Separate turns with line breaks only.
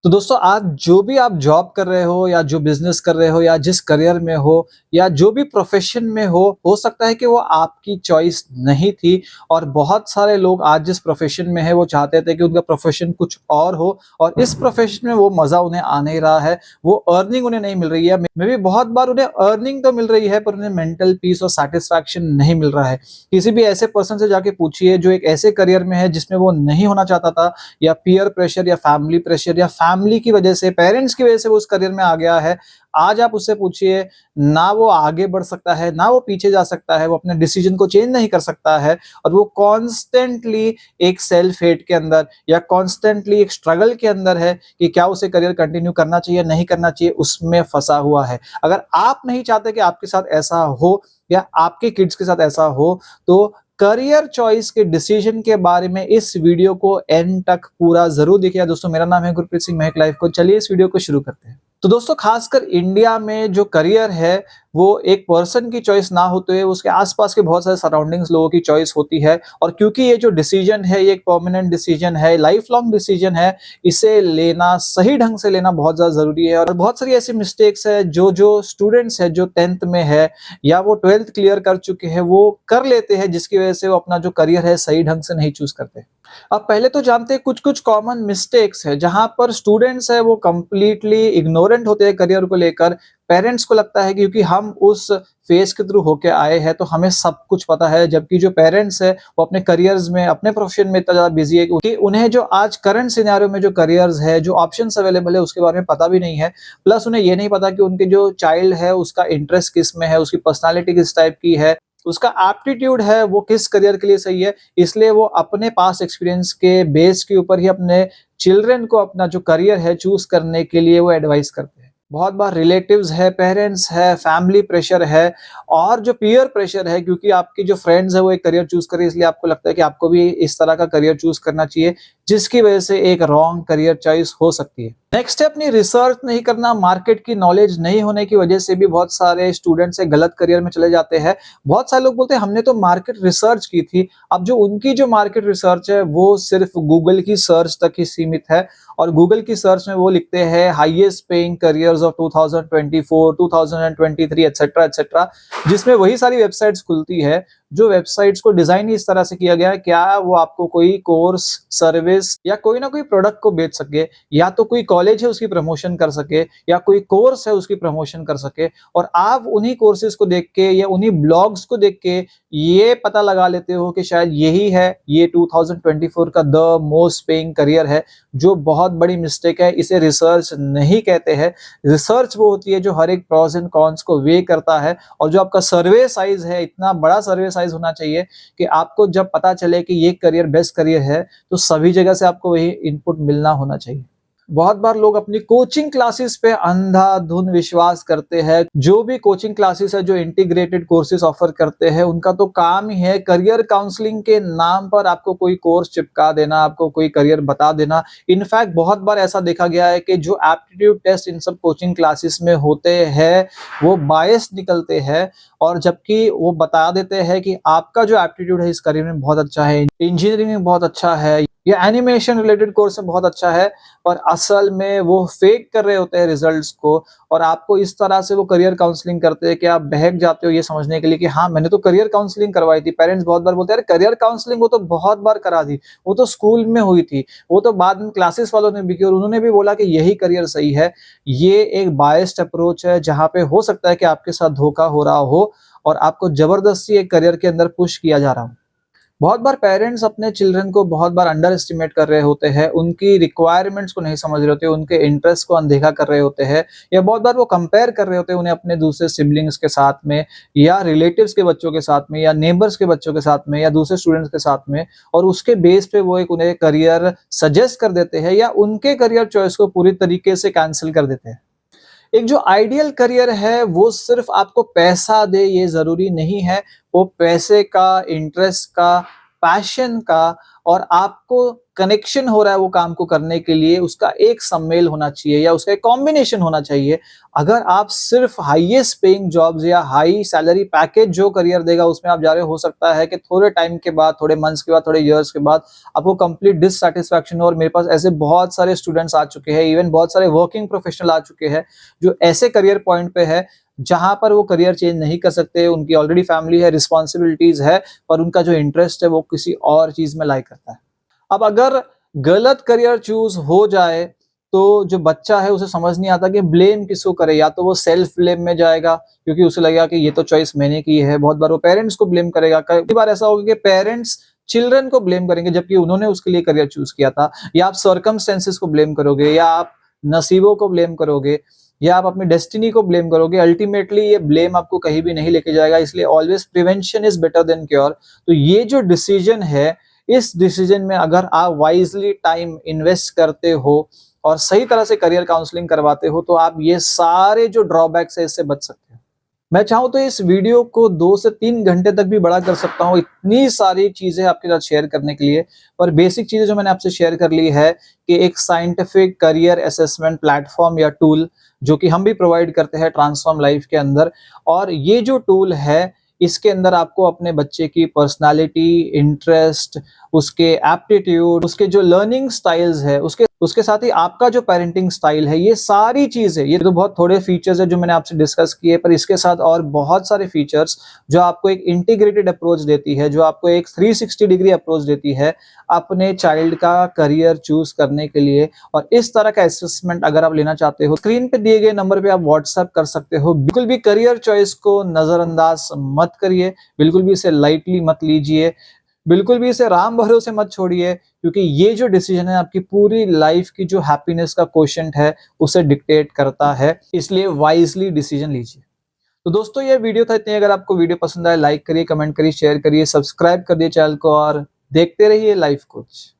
तो दोस्तों आज जो भी आप जॉब कर रहे हो या जो बिज़नेस कर रहे हो या जिस करियर में हो या जो भी प्रोफ़ेशन में हो सकता है कि वो आपकी चॉइस नहीं थी और बहुत सारे लोग आज जिस प्रोफ़ेशन में हैं वो चाहते थे कि उनका प्रोफ़ेशन कुछ और हो और इस प्रोफ़ेशन में वो मज़ा उन्हें आ नहीं रहा है, वो अर्निंग उन्हें नहीं मिल रही है। मे बी बहुत बार उन्हें अर्निंग तो मिल रही है पर उन्हें मेंटल पीस और सैटिस्फैक्शन नहीं मिल रहा है। किसी भी ऐसे पर्सन से जाके पूछिए जो एक ऐसे करियर में है जिसमें वो नहीं होना चाहता था या पीयर प्रेशर या फैमिली प्रेशर या फैमिली की वजह से, पेरेंट्स की वजह से वो उस करियर में आ गया है। आज आप उससे पूछिए, ना वो आगे बढ़ सकता है, ना वो पीछे जा सकता है, वो अपने डिसीजन को चेंज नहीं कर सकता है और वो कॉन्स्टेंटली एक सेल्फ हेट के अंदर या कॉन्स्टेंटली एक स्ट्रगल के अंदर है कि क्या उसे करियर कंटिन्यू करना चाहिए, नहीं करना चाहिए, उसमें फँसा हुआ है। अगर आप नहीं चाहते कि आपके साथ ऐसा हो या आपके किड्स के साथ ऐसा हो, तो करियर चॉइस के डिसीजन के बारे में इस वीडियो को एंड तक पूरा जरूर देखिए। दोस्तों मेरा नाम है गुरप्रीत सिंह महक लाइफ को। चलिए इस वीडियो को शुरू करते हैं। तो दोस्तों खासकर इंडिया में जो करियर है वो एक पर्सन की चॉइस ना होते हुए उसके आसपास के बहुत सारे सराउंडिंग्स लोगों की चॉइस होती है और क्योंकि ये जो डिसीजन है ये एक परमानेंट डिसीजन है, लाइफ लॉन्ग डिसीजन है, इसे लेना सही ढंग से लेना बहुत ज्यादा जरूरी है। और बहुत सारी ऐसी मिस्टेक्स है जो स्टूडेंट्स है जो 10th में है या वो 12th क्लियर कर चुके हैं वो कर लेते हैं, जिसकी वजह से वो अपना जो करियर है सही ढंग से नहीं चूज करते। अब पहले तो जानते हैं कुछ कुछ कॉमन मिस्टेक्स है जहां पर स्टूडेंट्स है वो कंप्लीटली इग्नोरेंट होते हैं करियर को लेकर। पेरेंट्स को लगता है कि क्योंकि हम उस फेज के थ्रू होके आए हैं तो हमें सब कुछ पता है, जबकि जो पेरेंट्स है वो अपने करियर्स में अपने प्रोफेशन में इतना ज्यादा बिजी है कि उन्हें जो आज करंट सिनेरियो में जो करियर्स है, जो ऑप्शंस अवेलेबल है उसके बारे में पता भी नहीं है। प्लस उन्हें ये नहीं पता कि उनके जो चाइल्ड है उसका इंटरेस्ट किस में है, उसकी पर्सनालिटी किस टाइप की है, उसका एप्टीट्यूड है वो किस करियर के लिए सही है। इसलिए वो अपने पास एक्सपीरियंस के बेस के ऊपर ही अपने चिल्ड्रन को अपना जो करियर है चूज करने के लिए वो एडवाइस करते हैं। बहुत बार रिलेटिव्स है, पेरेंट्स है, फैमिली प्रेशर है और जो पीयर प्रेशर है, क्योंकि आपकी जो फ्रेंड्स है वो एक करियर चूज करे इसलिए आपको लगता है कि आपको भी इस तरह का करियर चूज करना चाहिए, जिसकी वजह से एक रॉन्ग करियर चॉइस हो सकती है। नेक्स्ट है अपनी रिसर्च नहीं करना। मार्केट की नॉलेज नहीं होने की वजह से भी बहुत सारे स्टूडेंट्स गलत करियर में चले जाते हैं। बहुत सारे लोग बोलते हैं हमने तो मार्केट रिसर्च की थी। अब जो उनकी जो मार्केट रिसर्च है वो सिर्फ गूगल की सर्च तक ही सीमित है और गूगल की सर्च में वो लिखते हैं highest paying careers of 2024, 2023 etcetera etcetera, जिसमें वही सारी वेबसाइट्स खुलती है जो वेबसाइट्स को डिजाइन ही इस तरह से किया गया है क्या वो आपको कोई कोर्स, सर्विस या कोई ना कोई प्रोडक्ट को बेच सके, या तो कोई कॉलेज है उसकी प्रमोशन कर सके या कोई कोर्स है उसकी प्रमोशन कर सके। और आप उन्हीं कोर्सेज को देख के या उन्हीं ब्लॉग्स को देख के ये पता लगा लेते हो कि शायद यही है, ये 2024 का द मोस्ट पेइंग करियर है, जो बहुत बड़ी मिस्टेक है। इसे रिसर्च नहीं कहते हैं। रिसर्च वो होती है जो हर एक प्रॉस एंड कॉन्स को वे करता है और जो आपका सर्वे साइज है, इतना बड़ा सर्वे साइज होना चाहिए कि आपको जब पता चले कि ये करियर बेस्ट करियर है तो सभी जगह से आपको वही इनपुट मिलना होना चाहिए। बहुत बार लोग अपनी कोचिंग क्लासेस पे अंधाधुंध विश्वास करते हैं। जो भी कोचिंग क्लासेस है जो इंटीग्रेटेड कोर्सेज ऑफर करते हैं उनका तो काम ही है करियर काउंसलिंग के नाम पर आपको कोई कोर्स चिपका देना, आपको कोई करियर बता देना। इनफैक्ट बहुत बार ऐसा देखा गया है कि जो एप्टीट्यूड टेस्ट इन सब कोचिंग क्लासेस में होते हैं वो बायस्ड निकलते हैं और जबकि वो बता देते हैं कि आपका जो एप्टीट्यूड है इस करियर में बहुत अच्छा है, इंजीनियरिंग में बहुत अच्छा है या एनिमेशन रिलेटेड कोर्स में बहुत अच्छा है, और असल में वो फेक कर रहे होते हैं रिजल्ट्स को और आपको इस तरह से वो करियर काउंसलिंग करते हैं कि आप बहक जाते हो ये समझने के लिए कि हाँ मैंने तो करियर काउंसलिंग करवाई थी। पेरेंट्स बहुत बार बोलते हैं अरे करियर काउंसलिंग वो तो बहुत बार करा दी, वो तो स्कूल में हुई थी, वो तो बाद में क्लासेस वालों ने भी की और उन्होंने भी बोला कि यही करियर सही है। ये एक बायस्ड अप्रोच है जहाँ पे हो सकता है कि आपके साथ धोखा हो रहा हो और आपको जबरदस्ती एक करियर के अंदर पुश किया जा रहा हो। बहुत बार पेरेंट्स अपने चिल्ड्रन को बहुत बार अंडर एस्टिमेट कर रहे होते हैं, उनकी रिक्वायरमेंट्स को नहीं समझ रहे होते, उनके इंटरेस्ट को अनदेखा कर रहे होते हैं या बहुत बार वो कंपेयर कर रहे होते हैं उन्हें अपने दूसरे सिबलिंग्स के साथ में या रिलेटिव्स के बच्चों के साथ में या नेबर्स के बच्चों के साथ में या दूसरे स्टूडेंट्स के साथ में, और उसके बेस पे वो एक उन्हें करियर सजेस्ट कर देते हैं या उनके करियर चॉइस को पूरी तरीके से कैंसिल कर देते हैं। एक जो आइडियल करियर है वो सिर्फ आपको पैसा दे ये जरूरी नहीं है, वो पैसे का, इंटरेस्ट का, पैशन का और आपको कनेक्शन हो रहा है वो काम को करने के लिए, उसका एक सम्मेल होना चाहिए या उसका एक कॉम्बिनेशन होना चाहिए। अगर आप सिर्फ हाईएस्ट पेइंग जॉब्स या हाई सैलरी पैकेज जो करियर देगा उसमें आप जा रहे हो सकता है कि थोड़े टाइम के बाद, थोड़े मंथ्स के बाद, थोड़े इयर्स के बाद आपको कंप्लीट डिससैटिस्फैक्शन हो। और मेरे पास ऐसे बहुत सारे स्टूडेंट्स आ चुके हैं, इवन बहुत सारे वर्किंग प्रोफेशनल आ चुके हैं जो ऐसे करियर पॉइंट पे है जहां पर वो करियर चेंज नहीं कर सकते, उनकी ऑलरेडी फैमिली है, रिस्पॉन्सिबिलिटीज है, पर उनका जो इंटरेस्ट है वो किसी और चीज में लाई करता है। अब अगर गलत करियर चूज हो जाए तो जो बच्चा है उसे समझ नहीं आता कि ब्लेम किसको करे। या तो वो सेल्फ ब्लेम में जाएगा क्योंकि उसे लगेगा कि ये तो चॉइस मैंने की है। बहुत बार वो पेरेंट्स को ब्लेम करेगा। कई बार ऐसा होगा कि पेरेंट्स चिल्ड्रन को ब्लेम करेंगे जबकि उन्होंने उसके लिए करियर चूज किया था। या आप सर्कमस्टेंसेस को ब्लेम करोगे, या आप नसीबों को ब्लेम करोगे, या आप अपनी डेस्टिनी को ब्लेम करोगे। अल्टीमेटली ये ब्लेम आपको कहीं भी नहीं लेके जाएगा। इसलिए always prevention is better than cure. तो ये जो डिसीजन है, इस डिसीजन में अगर आप वाइजली टाइम इन्वेस्ट करते हो और सही तरह से करियर काउंसलिंग करवाते हो तो आप ये सारे जो ड्रॉबैक्स है इससे बच सकते हो। मैं चाहूं तो इस वीडियो को 2 से 3 घंटे तक भी बड़ा कर सकता हूं, इतनी सारी चीजें आपके साथ शेयर करने के लिए। पर बेसिक चीजें जो मैंने आपसे शेयर कर ली है कि एक साइंटिफिक करियर असेसमेंट प्लेटफॉर्म या टूल जो कि हम भी प्रोवाइड करते हैं ट्रांसफॉर्म लाइफ के अंदर। और ये जो टूल है इसके अंदर आपको अपने बच्चे की पर्सनालिटी, इंटरेस्ट, उसके एप्टीट्यूड, उसके जो लर्निंग स्टाइल्स है, उसके साथ ही आपका जो पेरेंटिंग स्टाइल है, ये सारी चीजें, ये तो बहुत थोड़े फीचर्स है जो मैंने आपसे डिस्कस किए, पर इसके साथ और बहुत सारे फीचर्स जो आपको एक इंटीग्रेटेड अप्रोच देती है, जो आपको एक 360 डिग्री अप्रोच देती है अपने चाइल्ड का करियर चूज करने के लिए। और इस तरह का असेसमेंट अगर आप लेना चाहते हो, स्क्रीन पे दिए गए नंबर पे आप व्हाट्सएप कर सकते हो। बिल्कुल भी करियर चॉइस को नजरअंदाज मत करिए, बिल्कुल भी इसे लाइटली मत लीजिए, बिल्कुल भी इसे राम भरोसे मत छोड़िए, क्योंकि ये जो डिसीजन है आपकी पूरी लाइफ की जो हैप्पीनेस का क्वोशंट है उसे डिक्टेट करता है। इसलिए वाइजली डिसीजन लीजिए। तो दोस्तों ये वीडियो था इतनी। अगर आपको वीडियो पसंद आए लाइक करिए, कमेंट करिए, शेयर करिए, सब्सक्राइब कर दिए चैनल को और देखते रहिए लाइफ कोच।